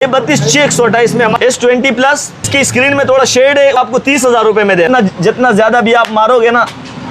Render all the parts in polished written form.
ये 32/628 में S20 plus की स्क्रीन में थोड़ा शेड है, आपको 30,000 रुपए में देना। जितना ज्यादा भी आप मारोगे ना,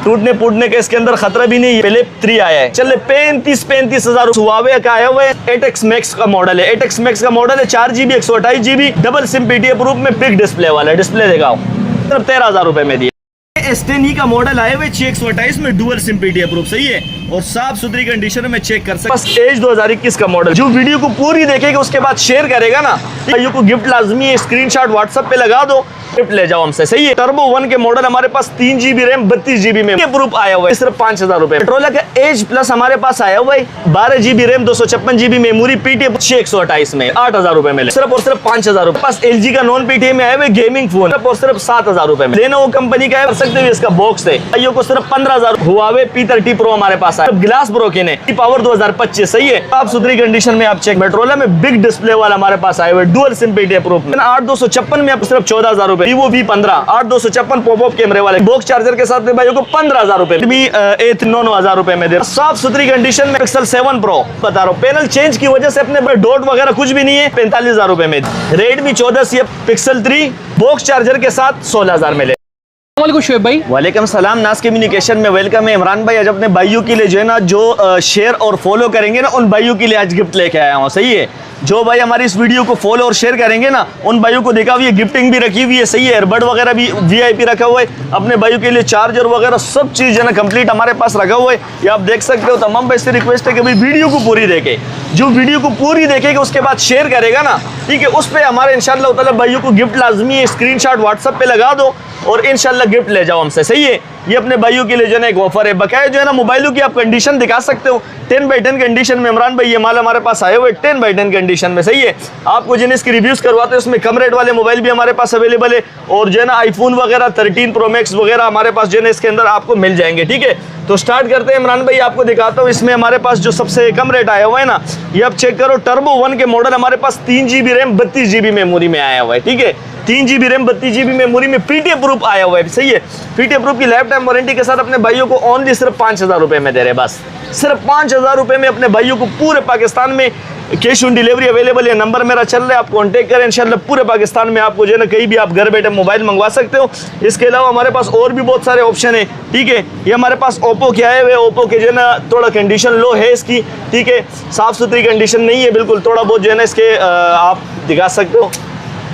टूटने फूटने का इसके अंदर खतरा भी नहीं है। पहले 3 आया है, चले 35,000 हुआवे का आया हुआ है। 8X Max का मॉडल है, 8X Max का मॉडल है, 4GB 128GB double SIM PTF proof में बिग डिस्प्ले वाला है। डिस्प्ले दिखाओ, सिर्फ 13,000 रुपए में दिया। S10e का मॉडल आए हुए 6/128 में डुअल सिम PTF प्रूफ, सही है, और साफ सुथरी कंडीशन में चेक कर सकते। बस एज 2021 का मॉडल। जो वीडियो को पूरी देखेगा उसके बाद शेयर करेगा ना, भाइयों को गिफ्ट लाजमी है। स्क्रीनशॉट व्हाट्सएप पे लगा दो, गिफ्ट ले जाओ हमसे, सही है। टर्बो 1 के मॉडल हमारे पास 3GB रैम 32GB में प्रूफ आया हुआ है, सिर्फ 5,000 रुपए। पेट्रोला का एज प्लस हमारे पास आया हुआ है 12GB RAM 256GB memory PTF 6/128 में 8,000 रुपए में, सिर्फ और सिर्फ 5,000 रुपए। पास LG का नॉन PTF में आया हुआ गेमिंग फोन, सिर्फ और सिर्फ 7,000 रुपए में। लेनोवो कंपनी का है, कर सकते हो, इसका बॉक्स है, भाइयों को सिर्फ 15,000। हुआवे P30 Pro हमारे पास है, ग्लास ब्रोकन है, पावर 2025, सही है, साफ सुथरी कंडीशन में आप चेक। पेट्रोला में बिग डिस्प्ले वाला हमारे पास आया हुआ डुअल सिम PTF प्रूफ 8,256 में, आप सिर्फ 14,000 रुपए। Vivo V15 8,256 पॉपअप कैमरे वाले बॉक्स चार्जर के साथ भाइयों को 15,000 रुपए। A9 9,000 रुपए में दे, साफ सुथरी कंडीशन में। Pixel 7 Pro बता रहा हूँ, पैनल चेंज की वजह से अपने डॉट वगैरह कुछ भी नहीं है, 45,000 रुपए में। Redmi 14C Pixel 3 box charger के साथ 16,000 में ले। शुएब भाई, वालेकुम सलाम। नाज कम्युनिकेशन में वेलकम है। इमरान भाई आज अपने भाइयों के लिए जो है ना, जो शेयर और फॉलो करेंगे ना, उन भाइयों के लिए आज गिफ्ट लेके आया हूँ, सही है। जो भाई हमारी इस वीडियो को फॉलो और शेयर करेंगे ना, उन भाइयों को देखा हुई है, गिफ्टिंग भी रखी हुई है, सही है। एयरबड वगैरह भी VIP रखा हुआ है अपने भाइयों के लिए, चार्जर वगैरह सब चीज़ है ना कंप्लीट हमारे पास रखा हुआ है। ये आप देख सकते हो। तमाम भाई से रिक्वेस्ट है कि भाई वीडियो को पूरी देखे, जो वीडियो को पूरी देखेगा उसके बाद शेयर करेगा ना, ठीक है, उस पर हमारे इंशाल्लाह ताला भाइयों को गिफ्ट लाजमी है। स्क्रीनशॉट व्हाट्सएप पे लगा दो और इंशाल्लाह गिफ्ट ले जाओ हमसे, सही है। ये अपने भाइयों के लिए जो है ना एक ऑफर है। बकाया जो है ना मोबाइलों की आप कंडीशन दिखा सकते हो 10/10 कंडीशन में। इमरान भाई ये माल हमारे पास आए हुए 10/10 कंडीशन में, सही है। आपको जिन्हें इसकी रिव्यूज करवाते हैं उसमें कम रेट वाले मोबाइल भी हमारे पास अवेलेबल है, और जो है ना आईफोन वगैरह 13 Pro Max वगैरह हमारे पास जो है इसके अंदर आपको मिल जाएंगे, ठीक है। तो स्टार्ट करते हैं। इमरान भाई आपको दिखाता हूँ, इसमें हमारे पास जो सबसे कम रेट आया हुआ है ना, ये आप चेक करो। टर्बो 1 के मॉडल हमारे पास 3GB रैम 32GB मेमोरी में आया हुआ है, ठीक है। 3GB रैम 32GB मेमोरी में PTF प्रूफ आया हुआ है, सही है। PTF प्रूफ की लाइफ टाइम वारंटी के साथ अपने भाइयों को ओनली सिर्फ 5,000 रुपए में दे रहे, बस सिर्फ 5,000 रुपए में अपने भाइयों को पूरे पाकिस्तान में कैश ऑन डिलीवरी अवेलेबल है। नंबर मेरा चल रहा है, आप कांटेक्ट करें, इंशाल्लाह पूरे पाकिस्तान में आपको जो है ना कहीं भी आप घर बैठे मोबाइल मंगवा सकते हो। इसके अलावा हमारे पास और भी बहुत सारे ऑप्शन है, ठीक है। ये हमारे पास ओप्पो के आए हुए, ओप्पो के जो है ना थोड़ा कंडीशन लो है इसकी, ठीक है, साफ सुथरी कंडीशन नहीं है बिल्कुल, थोड़ा बहुत जो है ना इसके आप दिखा सकते हो,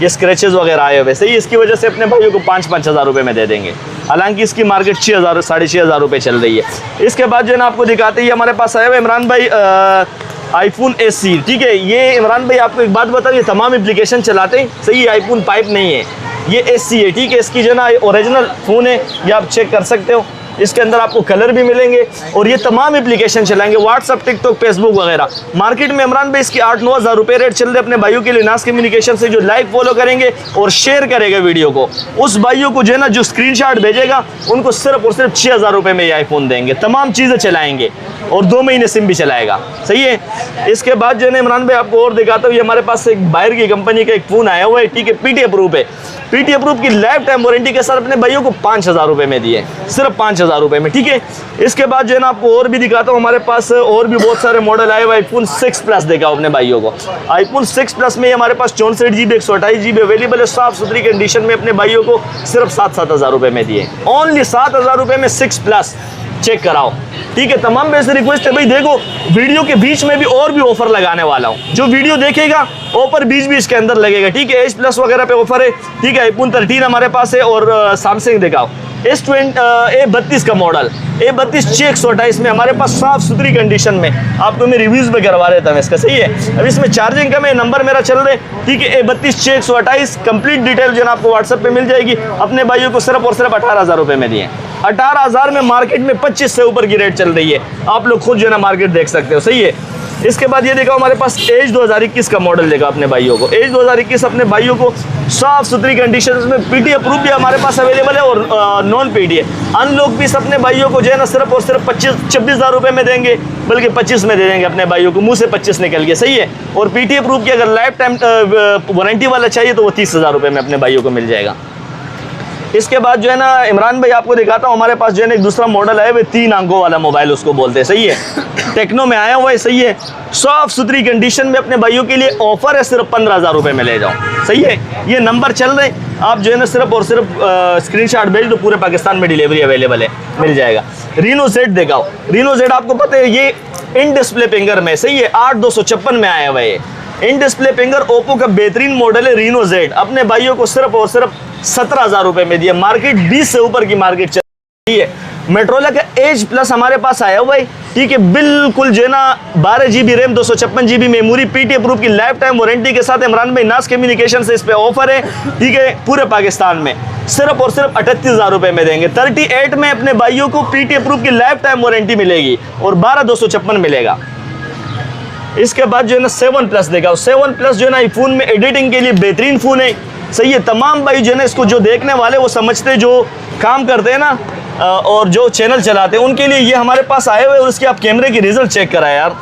ये स्क्रैचेस वगैरह आए हुए, सही। इसकी वजह से अपने भाइयों को 5,000 रुपए में दे देंगे, हालांकि इसकी मार्केट 6,000 6,500 रुपए चल रही है। इसके बाद जो है ना आपको दिखाते हैं, हमारे पास आया हुआ इमरान भाई iPhone SE, ठीक है। ये इमरान भाई आपको एक बात बता, ये तमाम एप्लीकेशन चलाते हैं, सही, आईफोन पाइप नहीं है, ये SE है, ठीक है। इसकी जो है ना ओरिजिनल फ़ोन है, ये आप चेक कर सकते हो। इसके अंदर आपको कलर भी मिलेंगे और ये तमाम एप्लीकेशन चलाएंगे, व्हाट्सअप, टिकटॉक, फेसबुक वगैरह। मार्केट में इमरान भाई इसकी 8-9 हज़ार रुपये रेट चल रहे अपने भाइयों के लिए। नाज कम्युनिकेशन से जो लाइव फॉलो करेंगे और शेयर करेगा वीडियो को, उस भाइयों को जो है ना जो स्क्रीनशॉट भेजेगा उनको सिर्फ और सिर्फ 6,000 रुपये में ये आईफोन देंगे, तमाम चीज़ें चलाएंगे और 2 महीने सिम भी चलाएगा, सही है। इसके बाद जो है ना इमरान भाई आपको और दिखाता हूँ, ये हमारे पास एक बाहर की कंपनी का एक फ़ोन आया हुआ है, ठीक है, PTF प्रूफ है। PTF प्रूफ की लाइफ टाइम वारंटी के साथ अपने भाइयों को 5,000 रुपये में दिए, सिर्फ 5,000 रुपये में, ठीक है। इसके बाद जो है ना आपको और भी दिखाता हूँ, हमारे पास और भी बहुत सारे मॉडल आए हुए। iPhone 6 Plus देखा अपने भाइयों को, iPhone 6 Plus में हमारे पास 64GB 128GB अवेलेबल है, साफ सुथरी कंडीशन में अपने भाइयों को सिर्फ 7-7 हज़ार रुपये में दिए, ओनली 7,000 रुपये में 6 Plus चेक कराओ, ठीक है। तमाम वैसे रिक्वेस्ट है भाई, देखो वीडियो के बीच में भी और भी ऑफर लगाने वाला हूँ, जो वीडियो देखेगा ऑफर बीच के अंदर लगेगा, ठीक है। H Plus वगैरह पे ऑफर है, ठीक है। iPhone 13 हमारे पास है, और सैमसंग दिखाओ A32 का मॉडल, A32/628 में हमारे पास साफ सुथरी कंडीशन में आपको मैं रिव्यूज भी करवा देता हूँ इसका, सही है। अब इसमें चार्जिंग कम है, नंबर मेरा चल रहा है, ठीक है। A32/628 कंप्लीट डिटेल जो है आपको व्हाट्सएप पे मिल जाएगी। अपने भाइयों को सिर्फ और सिर्फ 18,000 रुपये में दिए, 18,000 में मार्केट में 25 से ऊपर की रेट चल रही है, आप लोग खुद जो है ना मार्केट देख सकते हो, सही है। इसके बाद ये देखा हमारे पास एज 2021 का मॉडल देखा अपने भाइयों को, एज 2021 अपने भाइयों को साफ सुथरी कंडीशन में PTF प्रूफ भी हमारे पास अवेलेबल है, और नॉन PTF अनलॉक भी अपने भाइयों को जो है ना सिर्फ और सिर्फ 26,000 रुपये में देंगे, बल्कि 25 में दे देंगे अपने भाइयों को, मुंह से 25 निकल गया, सही है। और PTF प्रूफ की अगर लाइफ टाइम वारंटी वाला चाहिए तो वो 30,000 रुपये में अपने भाइयों को मिल जाएगा। इसके बाद जो है ना इमरान भाई आपको दिखाता हूँ, हमारे पास जो है ना एक दूसरा मॉडल है, वो 3 अंकों वाला मोबाइल उसको बोलते हैं, सही है। टेक्नो में आया हुआ है, सही है। साफ सुथरी कंडीशन में अपने भाइयों के लिए ऑफर है, सिर्फ 15,000 रुपये में ले जाओ, सही है। ये नंबर चल रहे, आप जो है ना सिर्फ और सिर्फ स्क्रीनशॉट भेज दो, पूरे पाकिस्तान में डिलीवरी अवेलेबल है, मिल जाएगा। रीनो जेड दिखाओ। रीनो जेड आपको पता है ये इन डिस्प्ले फिंगर में, सही है, 8256 में आया हुआ है। इन डिस्प्ले फिंगर ओप्पो का बेहतरीन मॉडल है रीनो जेड, अपने भाइयों को सिर्फ और सिर्फ 17,000 रुपये में दिया। मार्केट 20 से ऊपर की मार्केट चल रही है। मेट्रोला का एज प्लस हमारे पास आया हुआ है, ठीक है, बिल्कुल जो है ना 12 GB RAM 256 GB memory, PT approve की लाइफ टाइम वारंटी के साथ इमरान भाई नाज कम्युनिकेशन से इस पे ऑफर है, ठीक है, पूरे पाकिस्तान में सिर्फ और सिर्फ 38,000 रुपये में देंगे। 38 में अपने भाइयों को पीटी अप्रूव की लाइफ टाइम वारंटी मिलेगी और 12,256 मिलेगा। इसके बाद जो है ना 7 प्लस देगा। 7 प्लस जो है ना आईफोन में एडिटिंग के लिए बेहतरीन फ़ोन है, सही है। तमाम भाई जो है ना इसको जो देखने वाले वो समझते, जो काम करते हैं ना और जो चैनल चलाते हैं, उनके लिए ये हमारे पास आए हुए। और इसके आप कैमरे की रिजल्ट चेक कराए यार,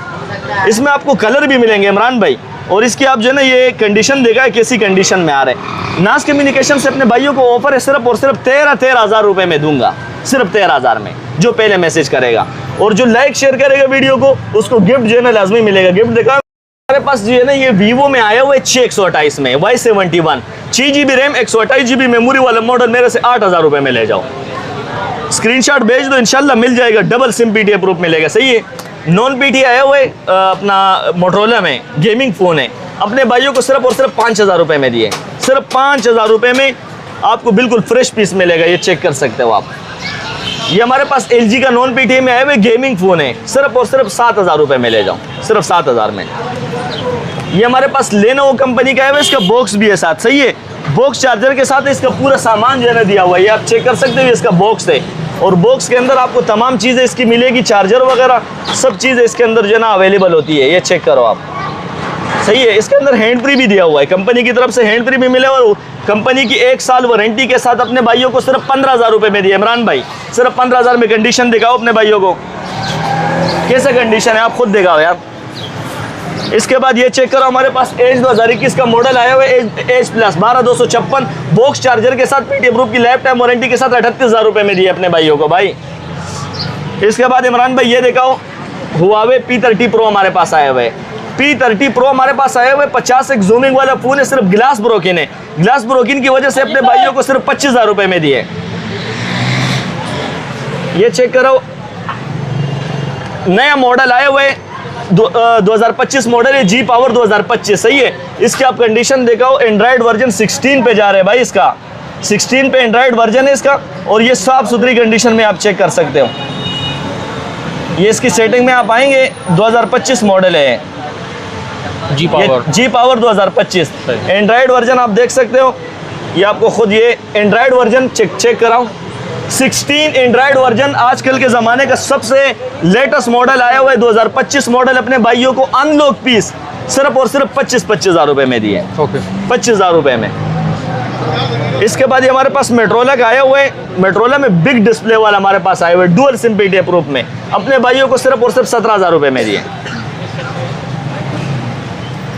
इसमें आपको कलर भी मिलेंगे इमरान भाई। और इसकी आप जो है ना ये कंडीशन देखा है कैसी कंडीशन में आ रहे हैं। नाज कम्युनिकेशन से अपने भाइयों को ऑफर है, सिर्फ और सिर्फ 13,000 रुपये में दूंगा, सिर्फ 13,000 में, जो पहले मैसेज करेगा और जो लाइक शेयर करेगा वीडियो को, उसको गिफ्ट जो है ना लाजमी मिलेगा। गिफ्ट देखा हमारे पास जो है ना ये वीवो में आया हुआ है 628 में Y71, 6 GB RAM 128 GB memory वाला मॉडल, मेरे से 8,000 रुपये में ले जाओ। स्क्रीनशॉट भेज दो, इंशाल्लाह मिल जाएगा। डबल सिम पीटी अप्रूव मिलेगा, सही है। नॉन पीटी आया हुआ है अपना मोटरोला में, गेमिंग फ़ोन है, अपने भाइयों को सिर्फ और सिर्फ 5,000 रुपये में दिए। सिर्फ 5,000 रुपये में आपको बिल्कुल फ्रेश पीस मिलेगा, ये चेक कर सकते हो आप। ये हमारे पास LG का नॉन पीटी में आया हुआ गेमिंग फ़ोन है, सिर्फ और सिर्फ 7,000 रुपये में ले जाओ, सिर्फ 7,000 में। ये हमारे पास लेनोवो कंपनी का है, इसका बॉक्स भी है साथ, सही है। बॉक्स चार्जर के साथ इसका पूरा सामान जो है ना दिया हुआ है, ये आप चेक कर सकते हो। इसका बॉक्स है और बॉक्स के अंदर आपको तमाम चीज़ें इसकी मिलेगी, चार्जर वगैरह सब चीज़ें इसके अंदर जो है ना अवेलेबल होती है, ये चेक करो आप, सही है। इसके अंदर हैंड फ्री भी दिया हुआ है, कंपनी की तरफ से हैंड फ्री भी मिले और कंपनी की 1 साल वारंटी के साथ अपने भाइयों को सिर्फ 15,000 रुपये में दिए। इमरान भाई सिर्फ 15,000 में। कंडीशन दिखाओ अपने भाइयों को, कैसे कंडीशन है आप खुद दिखाओ यार। इसके बाद ये चेक करो, हमारे पास एज 2021 का मॉडल आया हुआ है, एज प्लस 12,256 बॉक्स चार्जर के साथ, पीटी अप्रूव की लाइफ टाइम वारंटी के साथ 38,000 रुपये में दिए अपने भाइयों को भाई। इसके बाद इमरान भाई ये दिखाओ, हुआवे P30 Pro हमारे पास आया हुआ है। P30 Pro हमारे पास आया हुआ है, 50x जूमिंग वाला फ़ोन है, सिर्फ ग्लास ब्रोकिन है। ग्लास ब्रोकिन की वजह से अपने भाइयों को सिर्फ 25,000 रुपये में दिए। ये चेक करो, नया मॉडल आया हुआ है, 2025 मॉडल है, G Power 2025, सही है। इसकी आप कंडीशन दिखाओ, एंड्रॉयड वर्जन 16 पे जा रहे हैं भाई, इसका 16 पे एंड्रॉयड वर्जन है इसका। और ये साफ सुथरी कंडीशन में आप चेक कर सकते हो। ये इसकी सेटिंग में आप आएंगे, 2025 मॉडल है, G Power 2025 एंड्रॉयड वर्जन आप देख सकते हो। ये आपको खुद ये एंड्रॉयड वर्जन चेक कराऊं, 16 एंड्रॉयड वर्जन आजकल के ज़माने का सबसे लेटेस्ट मॉडल आया हुआ है, 2025 मॉडल। अपने भाइयों को अनलॉक पीस सिर्फ और सिर्फ 25,000 रुपये में दिए, 25,000 रुपये में। इसके बाद ये हमारे पास मेट्रोला का आया हुआ है, मेट्रोला में बिग डिस्प्ले वाला हमारे पास आया हुआ है, डुअल सिम पीटी अप्रूव में, अपने भाइयों को सिर्फ और सिर्फ 17,000 रुपये में दिए।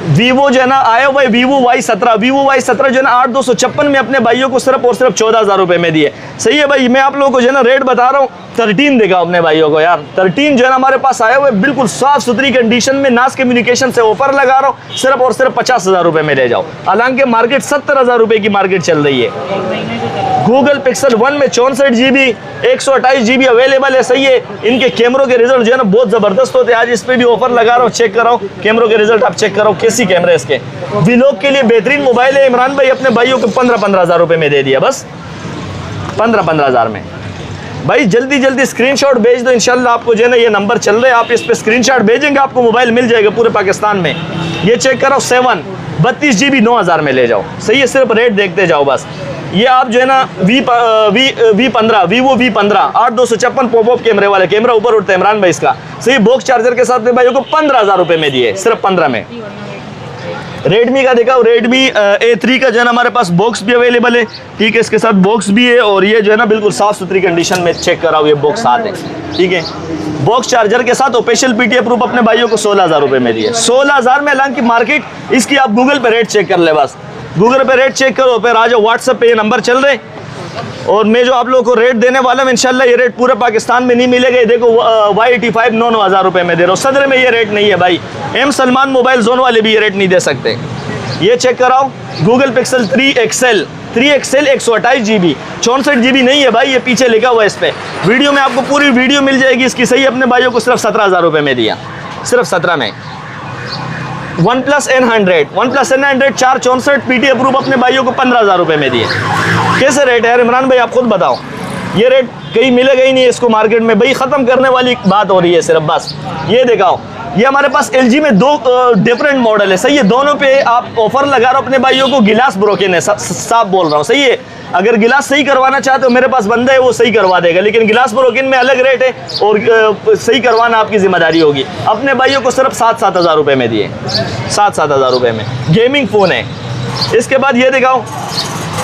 वीवो जो है ना आया हुआ है, वीवो Y17 जो है ना 8,256 में अपने भाइयों को सिर्फ और सिर्फ 14,000 रुपये में दिए, सही है भाई। मैं आप लोगों को जो है ना रेट बता रहा हूँ। 13 देगा अपने भाइयों को यार, 13 जो है ना हमारे पास आया हुआ है, बिल्कुल साफ सुथरी कंडीशन में। नाज कम्युनिकेशन से ऑफर लगा रहा हूँ, सिर्फ और सिर्फ 50,000 रुपये में ले जाओ। हालांकि मार्केट 70,000 रुपये की मार्केट चल रही है। गूगल पिक्सल 1 में 64 GB 128 GB अवेलेबल है, सही है। इनके कैमरों के रिजल्ट जो है ना बहुत ज़बरदस्त होते हैं। आज इस पर भी ऑफर लगा रहा हूँ, चेक कराओ कैमरों के रिजल्ट, आप चेक करो कैसी कैमरे इसके। व्लॉग के लिए बेहतरीन मोबाइल है। इमरान भाई अपने भाइयों को 15,000 रुपये में दे दिया, बस 15,000 में भाई। जल्दी जल्दी स्क्रीनशॉट भेज दो, इंशाल्लाह आपको जो है ना ये नंबर चल रहे हैं, आप इस पे स्क्रीनशॉट भेजेंगे, आपको मोबाइल मिल जाएगा पूरे पाकिस्तान में। ये चेक करो, 7 32 GB 9,000 में ले जाओ, सही है। सिर्फ रेट देखते जाओ बस। ये आप जो है ना V15 वीवो V15 8,256 पॉपअप कैमरे वाले, कैमरा ऊपर उठता है इमरान भाई इसका, सही। बॉक्स चार्जर के साथ भाइयों को 15,000 रुपये में दिए, सिर्फ 15 में। रेडमी का दिखाओ, रेडमी A3 का जो है ना हमारे पास बॉक्स भी अवेलेबल है, ठीक है, इसके साथ बॉक्स भी है। और ये जो है ना बिल्कुल साफ सुथरी कंडीशन में, चेक कराओ, ये बॉक्स साथ है, ठीक है। बॉक्स चार्जर के साथ ऑफिशियल पीटी अप्रूव अपने भाइयों को 16,000 रुपये में दिए, 16,000 में। हालांकि मार्केट इसकी आप गूगल पे रेट चेक कर ले, बस गूगल पे रेट चेक करो, फिर आ जाओ व्हाट्सएप पे, ये नंबर चल रहे, और मैं जो आप लोगों को रेट देने वाला हूँ इंशाल्लाह ये रेट पूरे पाकिस्तान में नहीं मिलेगा। ये देखो Y85 9,000 रुपये में दे रहा हूँ। सदर में ये रेट नहीं है भाई। एम सलमान मोबाइल जोन वाले भी ये रेट नहीं दे सकते। ये चेक कराओ, Google pixel 3XL 128 GB 64 GB नहीं है भाई, ये पीछे लिखा हुआ है इस पर। वीडियो में आपको पूरी वीडियो मिल जाएगी इसकी। सही अपने भाइयों को सिर्फ 17,000 रुपये में दिया, सिर्फ 17 में। OnePlus N100 464 PT अप्रूव अपने भाइयों को 15,000 रुपये में दिए। कैसे रेट है यार इमरान भाई, आप खुद बताओ। ये रेट कहीं मिलेगा ही नहीं इसको मार्केट में भाई, ख़त्म करने वाली बात हो रही है सिर्फ बस। ये दिखाओ, ये हमारे पास LG में दो डिफरेंट मॉडल है। सही है, दोनों पे आप ऑफर लगा रहे हो अपने भाइयों को। गिलास ब्रोकन है, साफ बोल रहा हूँ। सही है, अगर गिलास सही करवाना चाहते हो मेरे पास बंदा है वो सही करवा देगा, लेकिन गिलास ब्रोकन में अलग रेट है और सही करवाना आपकी जिम्मेदारी होगी। अपने भाइयों को सिर्फ 7,000 रुपये में दिए, 7,000 रुपये में। गेमिंग फ़ोन है। इसके बाद ये दिखाओ,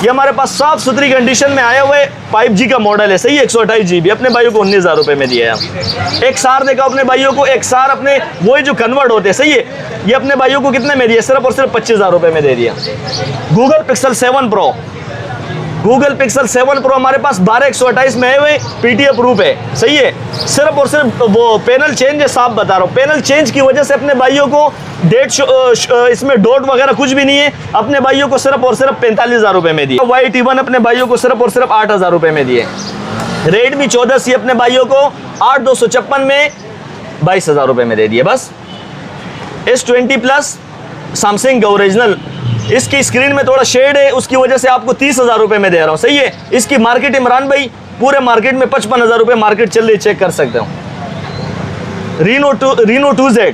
ये हमारे पास साफ सुथरी कंडीशन में आया हुआ है 5G का मॉडल है। सही है, 128 GB अपने भाइयों को 19,000 रुपये में दिया है। एक सार देखा अपने भाइयों को, एक सार अपने वही जो कन्वर्ट होते हैं। सही है, ये अपने भाइयों को कितने में दिया, सिर्फ और सिर्फ 25,000 रुपये में दे दिया। Google pixel 7 Pro, Google pixel 7 Pro हमारे पास 12/128 में आए हुए PT अप्रूव है। सही है, सिर्फ और सिर्फ वो पैनल चेंज है, साफ बता रहा हूँ। पैनल चेंज की वजह से अपने भाइयों को डेट इसमें डॉट वगैरह कुछ भी नहीं है। अपने भाइयों को सिर्फ और सिर्फ 45,000 रुपये में दिए। Y81 अपने भाइयों को सिर्फ और सिर्फ 8,000 रुपये में दिए। रेडमी 14C अपने भाइयों को 8,256 में 22,000 रुपये में दे दिए बस। S20 प्लस सैमसंग का ओरिजिनल, इसकी स्क्रीन में थोड़ा शेड है, उसकी वजह से आपको 30,000 रुपये में दे रहा हूँ। सही है, इसकी मार्केट इमरान भाई पूरे मार्केट में 55,000 रुपये मार्केट चल रही है, चेक कर सकते हो। Reno 2Z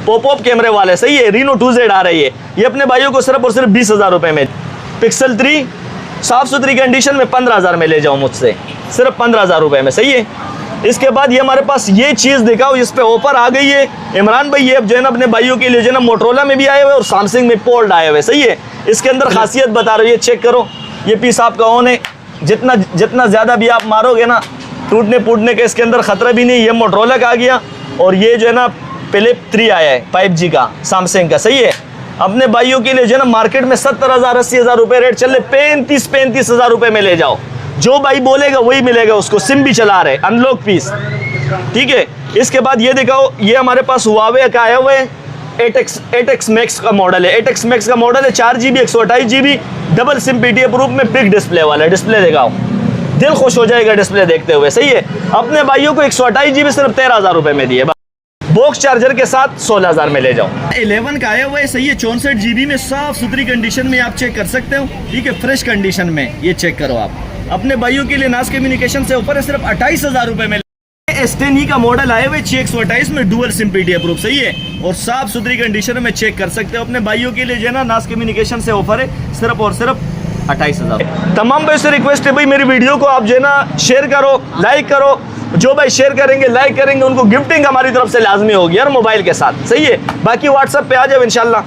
पॉपअप कैमरे वाले। सही है, Reno 2Z आ रही है, ये अपने भाइयों को सिर्फ और सिर्फ 20,000 रुपये में। पिक्सल 3 साफ सुथरी कंडीशन में 15,000 में ले जाओ मुझसे, सिर्फ 15,000 रुपये में। सही है, इसके बाद ये हमारे पास ये चीज़ दिखाओ, इस पे ऑफर आ गई है इमरान भाई। ये जो है ना अपने भाइयों के लिए जो है ना मोटरोला में भी आए हुए और सैमसंग में फोल्ड आए हुए। सही है, इसके अंदर खासियत बता रहे हो, ये चेक करो। ये पीस आपका ऑन है, जितना ज़्यादा भी आप मारोगे ना टूटने फूटने का इसके अंदर ख़तरा भी नहीं। ये मोटरोला का आ गया और ये जो है ना फिलिप 3 आया है 5G का सैमसंग का। सही है, अपने भाइयों के लिए जो है ना मार्केट में 70,000 80,000 रुपये रेट चल रहे, 35,000 रुपये में ले जाओ। जो भाई बोलेगा वही मिलेगा उसको। सिम भी चला रहे, अनलॉक पीस। ठीक है, इसके बाद ये दिखाओ, ये हमारे पास हुआवे का आया हुआ है 8X Max का मॉडल है। 8X Max का मॉडल है, 4GB 128 GB double SIM PT approve में, बिग डिस्प्ले वाला है। डिस्प्ले दिखाओ, दिल खुश हो जाएगा डिस्प्ले देखते हुए। सही है, अपने भाइयों को 128 GB सिर्फ 13,000 रुपये में दिए। बॉक्स चार्जर के साथ 16,000 में ले जाओ। 11 का आया हुआ है। सही है, 64 GB में साफ सुथरी कंडीशन में आप चेक कर सकते हो। ठीक है, फ्रेश कंडीशन में ये चेक करो आप। अपने भाइयों के लिए नाज कम्युनिकेशन से ऊपर है, सिर्फ 28,000 रुपये में। S10e का मॉडल आए हुए 6/128 में डुअल सिम PT अप्रूव। सही है, और साफ सुथरी कंडीशन में चेक कर सकते हो। अपने भाइयों के लिए जो है ना नाज कम्युनिकेशन से ऑफर है, सिर्फ और सिर्फ 28,000। तमाम भाई से रिक्वेस्ट है भाई, मेरी वीडियो को आप जो है ना शेयर करो, लाइक करो। जो भाई शेयर करेंगे लाइक करेंगे उनको गिफ्टिंग हमारी तरफ से लाजमी होगी यार मोबाइल के साथ। सही है, बाकी व्हाट्सएप पे आ जाओ इंशाल्लाह।